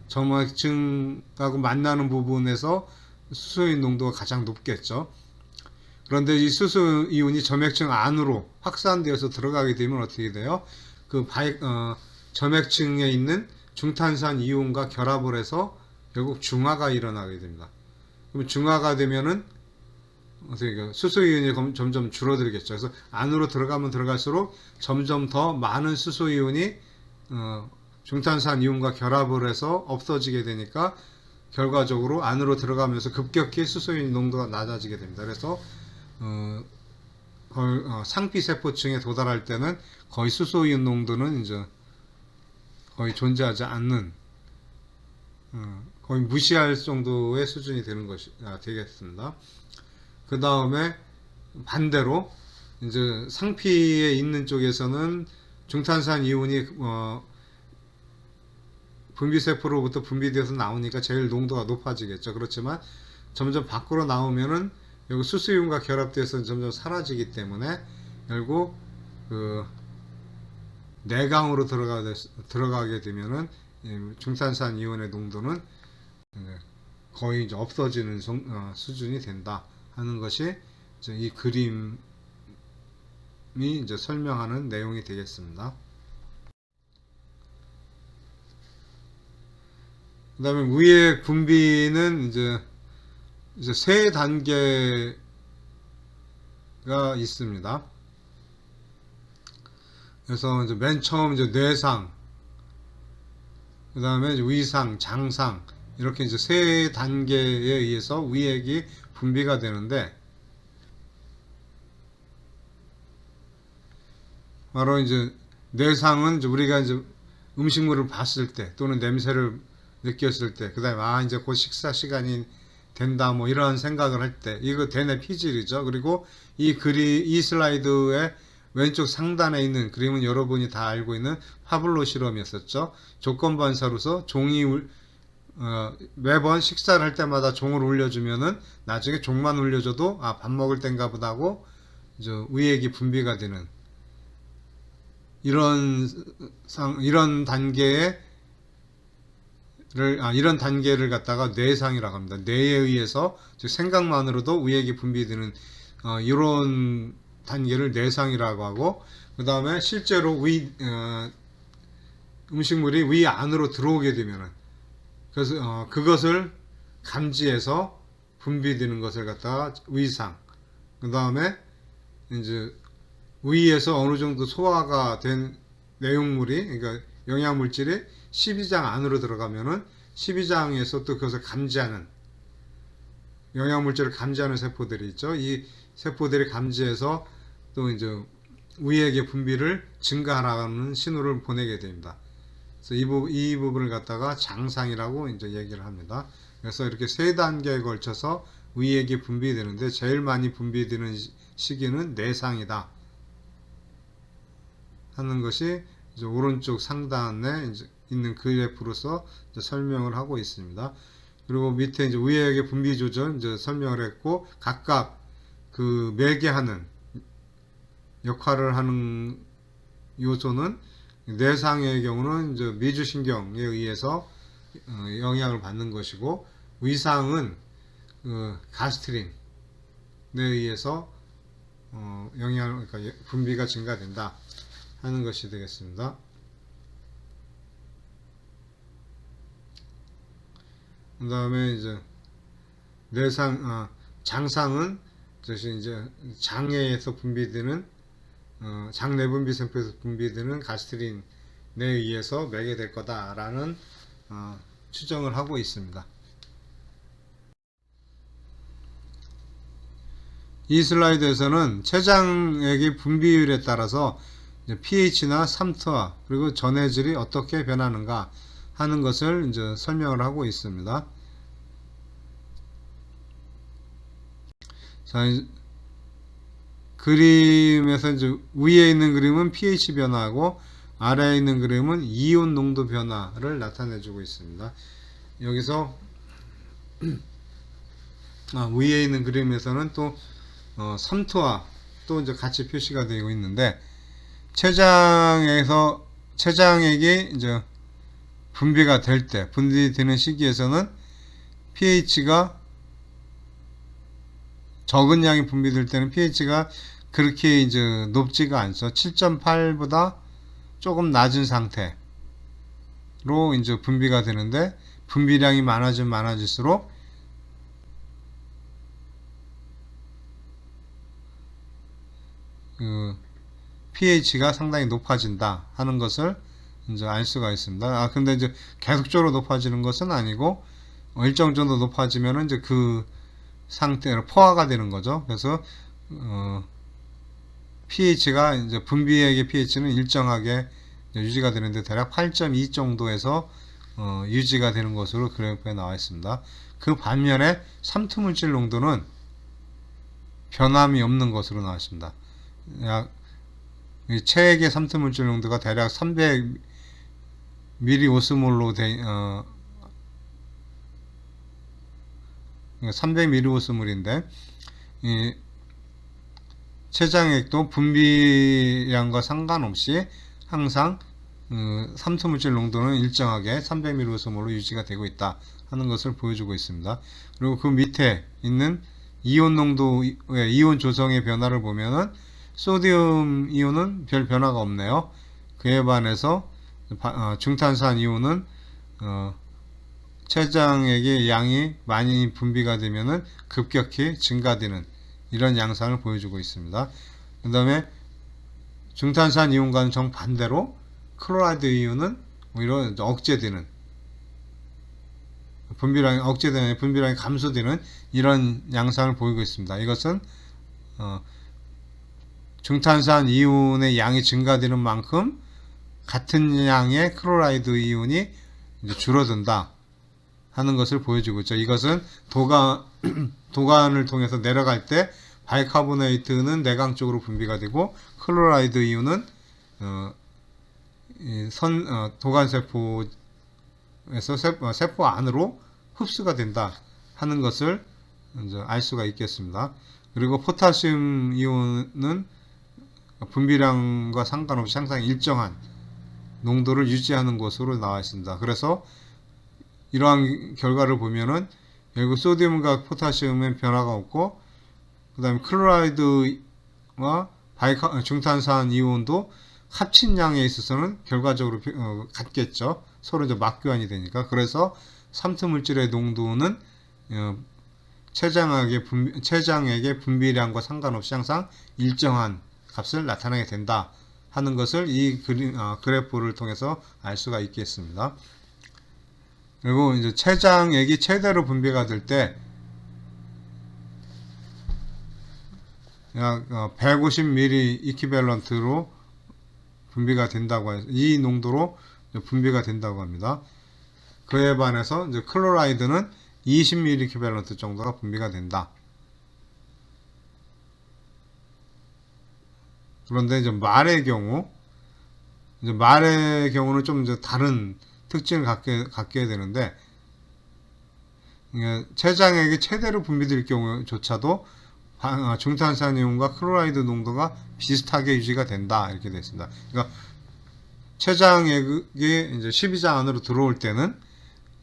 점액층하고 만나는 부분에서 수소이온 농도가 가장 높겠죠. 그런데 이 수소 이온이 점액층 안으로 확산되어서 들어가게 되면 어떻게 돼요? 그 점액층에 있는 중탄산 이온과 결합을 해서 결국 중화가 일어나게 됩니다. 그럼 중화가 되면은 수소 이온이 점점 줄어들겠죠. 그래서 안으로 들어가면 들어갈수록 점점 더 많은 수소 이온이 중탄산 이온과 결합을 해서 없어지게 되니까 결과적으로 안으로 들어가면서 급격히 수소이온 농도가 낮아지게 됩니다. 그래서 상피세포층에 도달할 때는 거의 수소이온 농도는 이제 거의 존재하지 않는, 거의 무시할 정도의 수준이 되는 것이 되겠습니다. 그 다음에 반대로 이제 상피에 있는 쪽에서는 중탄산 이온이 분비세포로부터 분비되어서 나오니까 제일 농도가 높아지겠죠. 그렇지만 점점 밖으로 나오면은 여기 수소이온과 결합돼서 점점 사라지기 때문에 결국 그 내강으로 들어가게 되면은 중탄산 이온의 농도는 거의 이제 없어지는 수준이 된다 하는 것이 이제 이 그림이 이제 설명하는 내용이 되겠습니다. 그 다음에 위의 분비는 이제 세 단계로 단계가 있습니다. 그래서 이제 맨 처음 이제 뇌상, 그 다음에 위상, 장상, 이렇게 이제 세 단계에 의해서 위액이 분비가 되는데, 바로 이제 뇌상은 이제 우리가 이제 음식물을 봤을 때 또는 냄새를 느꼈을 때, 그 다음에 이제 곧 식사 시간이 된다 뭐 이런 생각을 할 때, 이거 대뇌 피질이죠. 그리고 이 슬라이드의 왼쪽 상단에 있는 그림은 여러분이 다 알고 있는 파블로 실험이었었죠. 조건 반사로서 매번 식사를 할 때마다 종을 울려주면은 나중에 종만 울려줘도 밥 먹을 땐가 보다 하고 위액이 분비가 되는 이런 단계를 갖다가 뇌상이라고 합니다. 뇌에 의해서 즉 생각만으로도 위액이 분비되는 이런 단계를 뇌상이라고 하고, 그 다음에 실제로 음식물이 위 안으로 들어오게 되면은 그래서 그것을 감지해서 분비되는 것을 갖다가 위상, 그 다음에 이제 위에서 어느 정도 소화가 된 내용물이, 그러니까 영양물질이 12장 안으로 들어가면은 12장에서 또 그것을 감지하는 영양물질을 감지하는 세포들이 있죠. 이 세포들이 감지해서 또 이제 위액의 분비를 증가하라는 신호를 보내게 됩니다. 그래서 이 부분을 갖다가 장상이라고 이제 얘기를 합니다. 그래서 이렇게 세 단계에 걸쳐서 위액이 분비되는데 제일 많이 분비되는 시기는 뇌상이다 하는 것이 이제 오른쪽 상단에 이제 있는 그래프로서 이제 설명을 하고 있습니다. 그리고 밑에 이제 위액의 분비 조절 이제 설명을 했고, 각각 그 매개하는 역할을 하는 요소는 뇌상의 경우는 이제 미주신경에 의해서 영향을 받는 것이고, 위상은 가스트린에 의해서 그러니까 분비가 증가된다 하는 것이 되겠습니다. 그 다음에 이제 장상은 이제 장에서 분비되는 장내분비 세포에서 분비되는 가스트린에 의해서 매게 될 거다라는 추정을 하고 있습니다. 이 슬라이드에서는 췌장액의 분비율에 따라서 pH나 삼투압 그리고 전해질이 어떻게 변하는가 하는 것을 이제 설명을 하고 있습니다. 자, 그림에서 이제 위에 있는 그림은 pH 변화하고 아래에 있는 그림은 이온 농도 변화를 나타내주고 있습니다. 여기서 위에 있는 그림에서는 또 삼투압 또 이제 같이 표시가 되고 있는데, 췌장액이 이제 분비가 될 때, 분비되는 시기에서는 pH가 적은 양이 분비될 때는 pH가 그렇게 이제 높지가 않죠. 7.8보다 조금 낮은 상태로 이제 분비가 되는데, 분비량이 많아지면 많아질수록 pH가 상당히 높아진다 하는 것을 이제 알 수가 있습니다. 근데 이제 계속적으로 높아지는 것은 아니고 일정 정도 높아지면은 이제 그 상태로 포화가 되는 거죠. 그래서 pH가 이제 분비액의 pH는 일정하게 유지가 되는데 대략 8.2 정도에서 유지가 되는 것으로 그래프에 나와 있습니다. 그 반면에 삼투물질 농도는 변함이 없는 것으로 나와 있습니다. 체액의 삼투물질 농도가 대략 300 밀리오스몰로 300 밀리오스몰인데, 이 췌장액도 분비량과 상관없이 항상 삼투물질 농도는 일정하게 300 밀리오스몰로 유지가 되고 있다 하는 것을 보여주고 있습니다. 그리고 그 밑에 있는 이온 농도의 이온 조성의 변화를 보면은 소디움 이온은 별 변화가 없네요. 그에 반해서 중탄산 이온은 췌장액의 양이 많이 분비가 되면은 급격히 증가되는 이런 양상을 보여주고 있습니다. 그 다음에 중탄산 이온과는 정반대로 클로라이드 이온은 오히려 억제되는, 분비량이 감소되는 이런 양상을 보이고 있습니다. 이것은 중탄산 이온의 양이 증가되는 만큼 같은 양의 클로라이드 이온이 이제 줄어든다 하는 것을 보여주고 있죠. 이것은 도관을 통해서 내려갈 때 바이카보네이트는 내강 쪽으로 분비가 되고 클로라이드 이온은 도관세포에서 세포 안으로 흡수가 된다 하는 것을 이제 알 수가 있겠습니다. 그리고 포타슘 이온은 분비량과 상관없이 항상 일정한 농도를 유지하는 것으로 나와 있습니다. 그래서 이러한 결과를 보면은 결국 소디움과 포타슘의 변화가 없고, 그 다음에 클로라이드와 중탄산 이온도 합친 양에 있어서는 결과적으로 같겠죠. 서로 이제 맞교환이 되니까. 그래서 삼투물질의 농도는 췌장액의 분비량과 상관없이 항상 일정한 값을 나타내게 된다 하는 것을 이 그래프를 통해서 알 수가 있겠습니다. 그리고 이제 췌장액이 최대로 분비가 될 때 약 150ml 이퀴밸런트로 분비가 된다고 해서 이 농도로 분비가 된다고 합니다. 그에 반해서 이제 클로라이드는 20ml 이퀴밸런트 정도가 분비가 된다. 그런데 이제 말의 경우는 좀 이제 다른 특징을 갖게 되는데, 췌장액이 최대로 분비될 경우조차도 중탄산 이온과 클로라이드 농도가 비슷하게 유지가 된다 이렇게 되어 있습니다. 그러니까 췌장액이 이제 12장 안으로 들어올 때는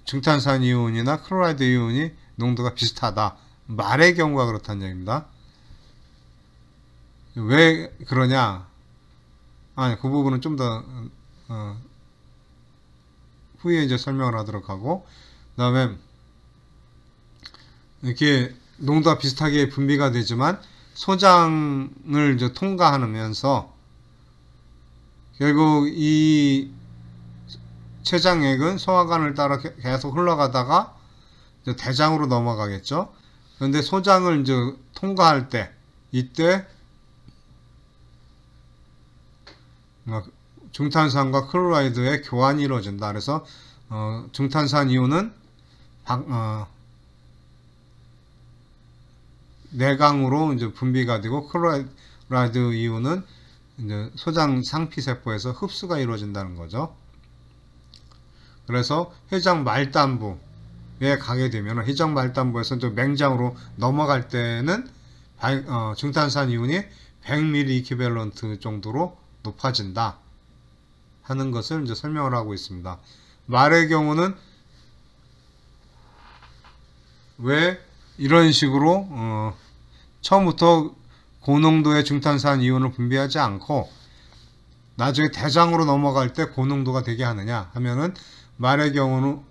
중탄산 이온이나 클로라이드 이온이 농도가 비슷하다. 말의 경우가 그렇다는 얘기입니다. 왜 그러냐? 그 부분은 좀 더 후에 이제 설명을 하도록 하고, 그 다음에 이렇게 농도가 비슷하게 분비가 되지만 소장을 이제 통과하면서 결국 이 췌장액은 소화관을 따라 계속 흘러가다가 이제 대장으로 넘어가겠죠. 그런데 소장을 이제 통과할 때 이때 중탄산과 클로라이드의 교환이 이루어진다. 그래서 중탄산 이온은 내강으로 이제 분비가 되고 클로라이드 이온은 이제 소장 상피세포에서 흡수가 이루어진다는 거죠. 그래서 회장 말단부에 가게 되면 회장 말단부에서 또 맹장으로 넘어갈 때는 중탄산 이온이 100ml 이퀴밸런트 정도로 높아진다 하는 것을 이제 설명을 하고 있습니다. 말의 경우는 왜 이런 식으로 처음부터 고농도의 중탄산 이온을 분비하지 않고 나중에 대장으로 넘어갈 때 고농도가 되게 하느냐 하면은, 말의 경우는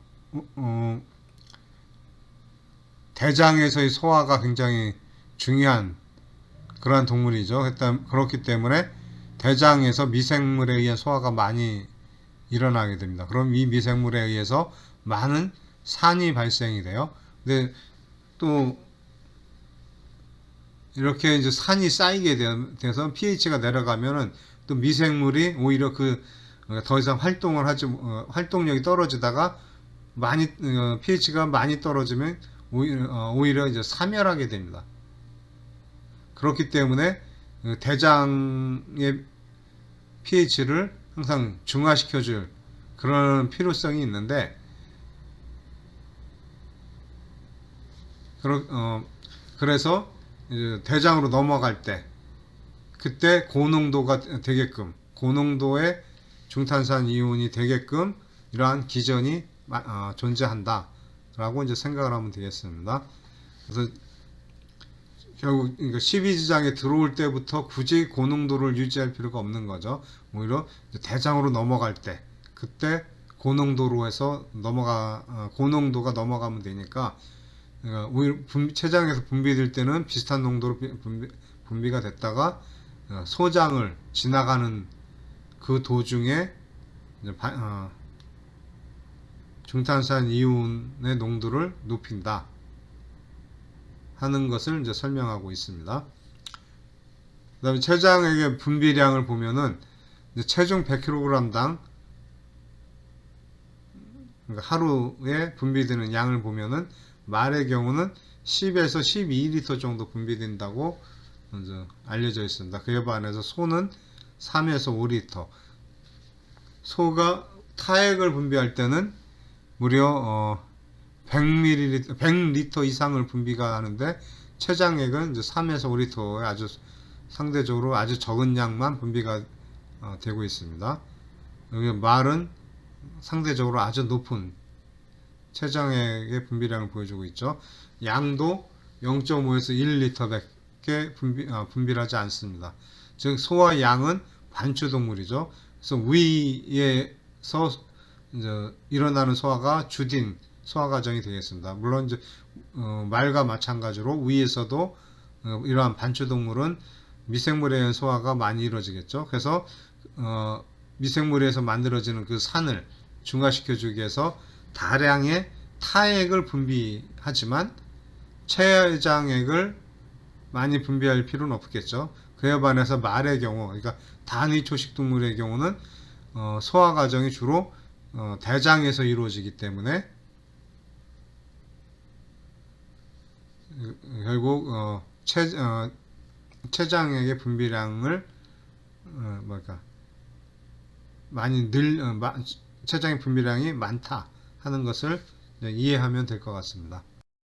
대장에서의 소화가 굉장히 중요한 그러한 동물이죠. 그렇기 때문에 대장에서 미생물에 의한 소화가 많이 일어나게 됩니다. 그럼 이 미생물에 의해서 많은 산이 발생이 돼요. 근데 또 이렇게 이제 산이 쌓이게 돼서 pH가 내려가면은 또 미생물이 오히려 더 이상 활동력이 떨어지다가 pH가 많이 떨어지면 오히려 이제 사멸하게 됩니다. 그렇기 때문에 대장의 pH를 항상 중화시켜줄 그런 필요성이 있는데, 그래서 이제 대장으로 넘어갈 때 그때 고농도가 되게끔, 고농도의 중탄산 이온이 되게끔 이러한 기전이 존재한다 라고 이제 생각을 하면 되겠습니다. 그래서 결국 12지장에 들어올 때부터 굳이 고농도를 유지할 필요가 없는 거죠. 오히려 대장으로 넘어갈 때 그때 고농도로 해서 고농도가 넘어가면 되니까 그러니까 췌장에서 분비될 때는 비슷한 농도로 분비가 됐다가 소장을 지나가는 그 도중에 이제 중탄산 이온의 농도를 높인다 하는 것을 이제 설명하고 있습니다. 그 다음에 췌장액의 분비량을 보면은 이제 체중 100kg당 그러니까 하루에 분비되는 양을 보면은 말의 경우는 10에서 12L 정도 분비된다고 먼저 알려져 있습니다. 그에 반해서 소는 3에서 5L. 소가 타액을 분비할 때는 무려 100L 이상을 분비가 하는데 췌장액은 이제 3에서 5L의 아주 상대적으로 아주 적은 양만 분비가 되고 있습니다. 여기 말은 상대적으로 아주 높은 췌장액의 분비량을 보여주고 있죠. 양도 0.5에서 1L밖에 분비를 하지 않습니다. 즉 소와 양은 반추동물이죠. 그래서 위에서 이제 일어나는 소화가 주딘 소화 과정이 되겠습니다. 물론 이제 말과 마찬가지로 위에서도 이러한 반추동물은 미생물에 의한 소화가 많이 이루어지겠죠. 그래서 미생물에서 만들어지는 그 산을 중화시켜 주기 위해서 다량의 타액을 분비하지만 췌장액을 많이 분비할 필요는 없겠죠. 그에 반해서 말의 경우, 그러니까 단위 초식 동물의 경우는 소화 과정이 주로 대장에서 이루어지기 때문에 결국 췌장액의 분비량을 많이 췌장의 분비량이 많다 하는 것을 이해하면 될 것 같습니다.